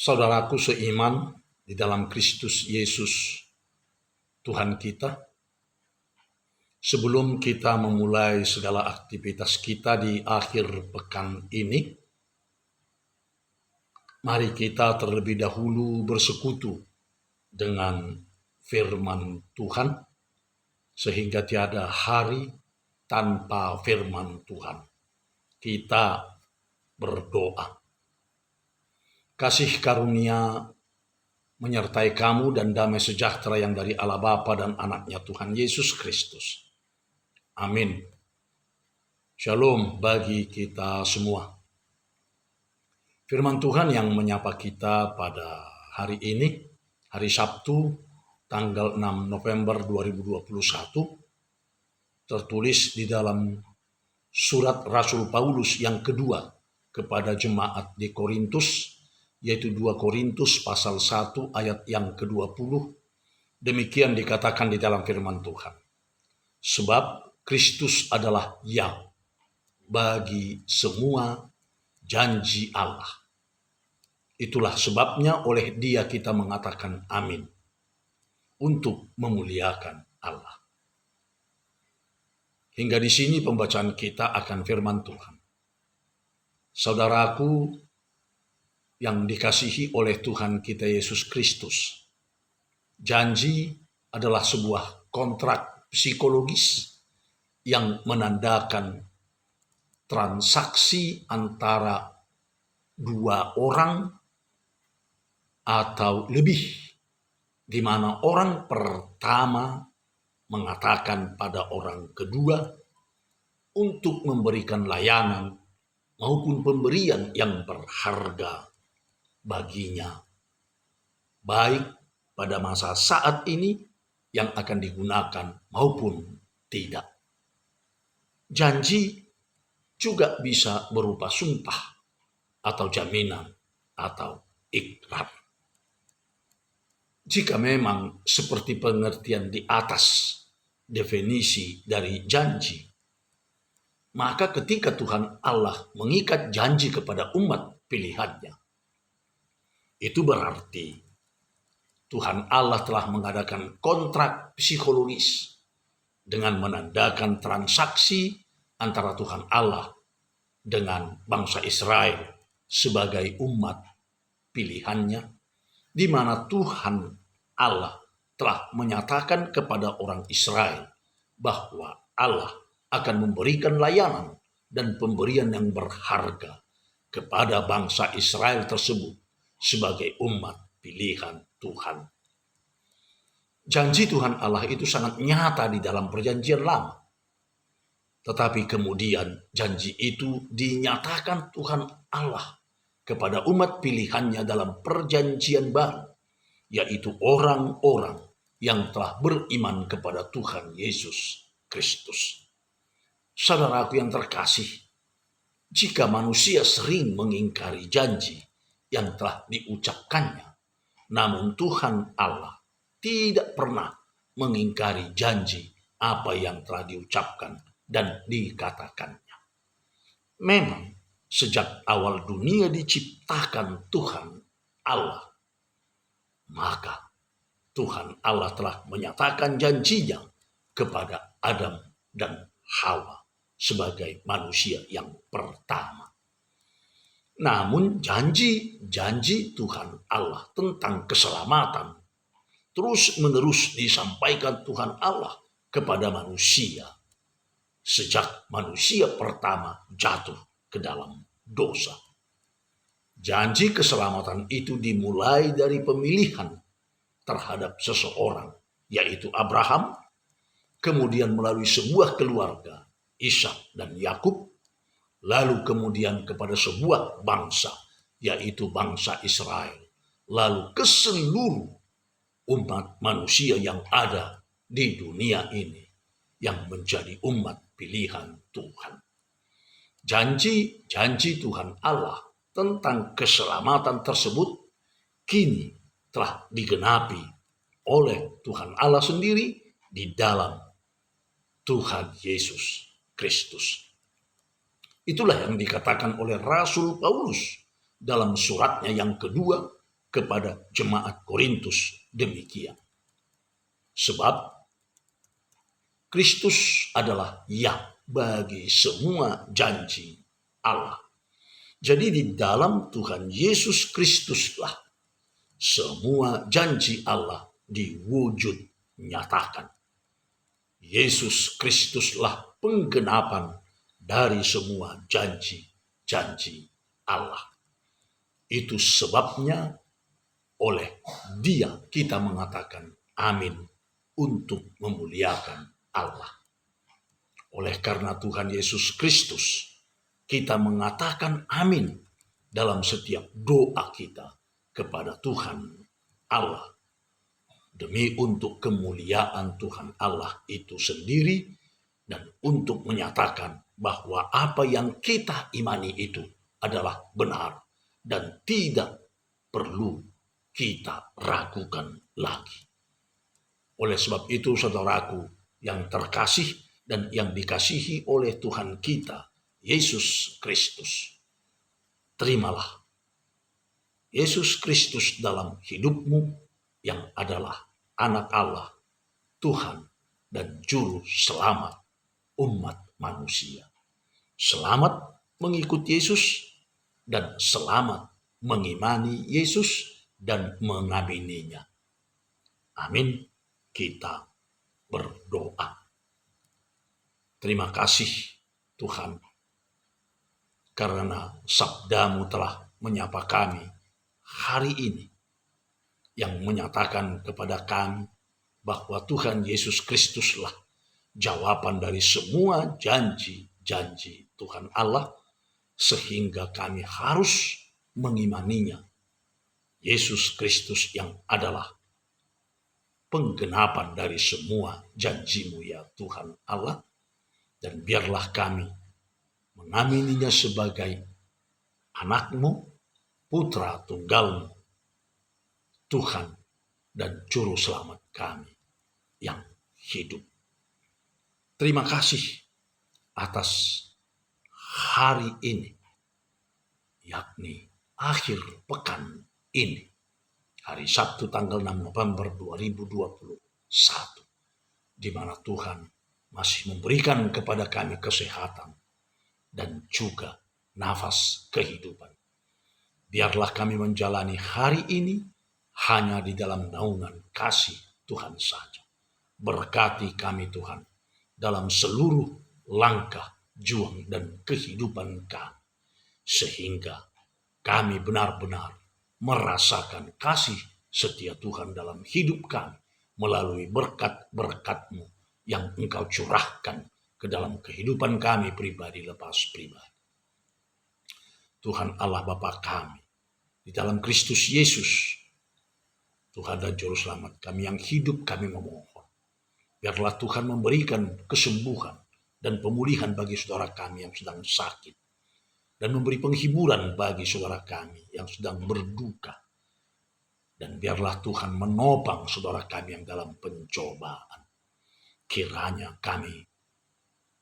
Saudaraku seiman di dalam Kristus Yesus Tuhan kita, sebelum kita memulai segala aktivitas kita di akhir pekan ini, mari kita terlebih dahulu bersekutu dengan firman Tuhan, sehingga tiada hari tanpa firman Tuhan. Kita berdoa. Kasih karunia menyertai kamu dan damai sejahtera yang dari Allah Bapa dan anaknya Tuhan Yesus Kristus. Amin. Shalom bagi kita semua. Firman Tuhan yang menyapa kita pada hari ini, hari Sabtu, tanggal 6 November 2021, tertulis di dalam surat Rasul Paulus yang kedua kepada jemaat di Korintus, yaitu 2 Korintus pasal 1 ayat yang ke-20. Demikian dikatakan di dalam firman Tuhan. Sebab Kristus adalah ya bagi semua janji Allah. Itulah sebabnya oleh Dia kita mengatakan amin, untuk memuliakan Allah. Hingga di sini pembacaan kita akan firman Tuhan. Saudaraku yang dikasihi oleh Tuhan kita Yesus Kristus, janji adalah sebuah kontrak psikologis yang menandakan transaksi antara dua orang atau lebih, di mana orang pertama mengatakan pada orang kedua untuk memberikan layanan maupun pemberian yang berharga baginya, baik pada masa saat ini yang akan digunakan maupun tidak. Janji juga bisa berupa sumpah atau jaminan atau ikrar. Jika memang seperti pengertian di atas definisi dari janji, maka ketika Tuhan Allah mengikat janji kepada umat pilihannya, itu berarti Tuhan Allah telah mengadakan kontrak psikologis dengan menandakan transaksi antara Tuhan Allah dengan bangsa Israel sebagai umat pilihannya, di mana Tuhan Allah telah menyatakan kepada orang Israel bahwa Allah akan memberikan layanan dan pemberian yang berharga kepada bangsa Israel tersebut sebagai umat pilihan Tuhan. Janji Tuhan Allah itu sangat nyata di dalam perjanjian lama. Tetapi kemudian janji itu dinyatakan Tuhan Allah kepada umat pilihannya dalam perjanjian baru, yaitu orang-orang yang telah beriman kepada Tuhan Yesus Kristus. Saudaraku yang terkasih, jika manusia sering mengingkari janji yang telah diucapkannya, namun Tuhan Allah tidak pernah mengingkari janji apa yang telah diucapkan dan dikatakannya. Memang sejak awal dunia diciptakan Tuhan Allah, maka Tuhan Allah telah menyatakan janjinya kepada Adam dan Hawa sebagai manusia yang pertama. Namun janji Tuhan Allah tentang keselamatan terus-menerus disampaikan Tuhan Allah kepada manusia sejak manusia pertama jatuh ke dalam dosa. Janji keselamatan itu dimulai dari pemilihan terhadap seseorang, yaitu Abraham, kemudian melalui sebuah keluarga, Ishak dan Yakub, lalu kemudian kepada sebuah bangsa, yaitu bangsa Israel, lalu ke seluruh umat manusia yang ada di dunia ini yang menjadi umat pilihan Tuhan. Janji Tuhan Allah tentang keselamatan tersebut kini telah digenapi oleh Tuhan Allah sendiri di dalam Tuhan Yesus Kristus. Itulah yang dikatakan oleh Rasul Paulus dalam suratnya yang kedua kepada jemaat Korintus demikian. Sebab Kristus adalah ya bagi semua janji Allah. Jadi di dalam Tuhan Yesus Kristuslah semua janji Allah diwujud nyatakan. Yesus Kristuslah penggenapan dari semua janji-janji Allah. Itu sebabnya oleh Dia kita mengatakan amin untuk memuliakan Allah. Oleh karena Tuhan Yesus Kristus, kita mengatakan amin dalam setiap doa kita kepada Tuhan Allah. Demi untuk kemuliaan Tuhan Allah itu sendiri dan untuk menyatakan bahwa apa yang kita imani itu adalah benar dan tidak perlu kita ragukan lagi. Oleh sebab itu, saudaraku yang terkasih dan yang dikasihi oleh Tuhan kita, Yesus Kristus, terimalah Yesus Kristus dalam hidupmu yang adalah anak Allah, Tuhan dan Juru Selamat umat manusia. Selamat mengikut Yesus dan selamat mengimani Yesus dan mengamininya. Amin. Kita berdoa. Terima kasih Tuhan, karena sabda-Mu telah menyapa kami hari ini, yang menyatakan kepada kami bahwa Tuhan Yesus Kristuslah jawaban dari semua janji-janji Tuhan Allah, sehingga kami harus mengimaninya. Yesus Kristus yang adalah penggenapan dari semua janji-Mu ya Tuhan Allah, dan biarlah kami mengamininya sebagai anak-Mu, putra tunggal-Mu, Tuhan dan Juru Selamat kami yang hidup. Terima kasih atas hari ini, yakni akhir pekan ini, hari Sabtu tanggal 6 November 2021, di mana Tuhan masih memberikan kepada kami kesehatan dan juga nafas kehidupan. Biarlah kami menjalani hari ini hanya di dalam naungan kasih Tuhan saja. Berkati kami Tuhan dalam seluruh langkah, juang dan kehidupan kami, sehingga kami benar-benar merasakan kasih setia Tuhan dalam hidup kami melalui berkat-berkat-Mu yang Engkau curahkan ke dalam kehidupan kami pribadi lepas pribadi. Tuhan Allah Bapa kami, di dalam Kristus Yesus, Tuhan dan Juru Selamat kami yang hidup, kami memohon, biarlah Tuhan memberikan kesembuhan dan pemulihan bagi saudara kami yang sedang sakit, dan memberi penghiburan bagi saudara kami yang sedang berduka. Dan biarlah Tuhan menopang saudara kami yang dalam pencobaan. Kiranya kami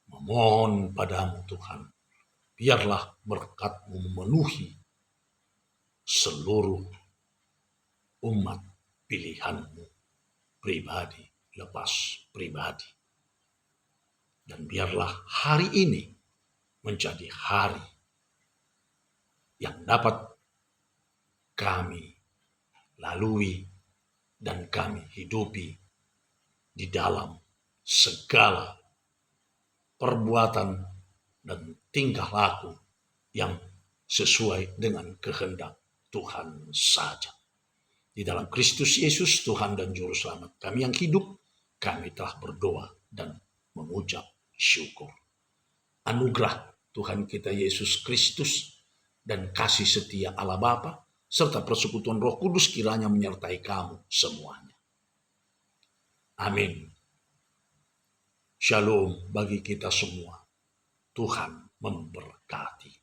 memohon padamu Tuhan, biarlah berkat-Mu memenuhi seluruh umat pilihan-Mu pribadi lepas pribadi. Dan biarlah hari ini menjadi hari yang dapat kami lalui dan kami hidupi di dalam segala perbuatan dan tingkah laku yang sesuai dengan kehendak Tuhan saja. Di dalam Kristus Yesus, Tuhan dan Juru Selamat kami yang hidup, kami telah berdoa dan mengucap syukur. Anugerah Tuhan kita Yesus Kristus dan kasih setia Allah Bapa serta persekutuan Roh Kudus kiranya menyertai kamu semuanya. Amin. Shalom bagi kita semua. Tuhan memberkati.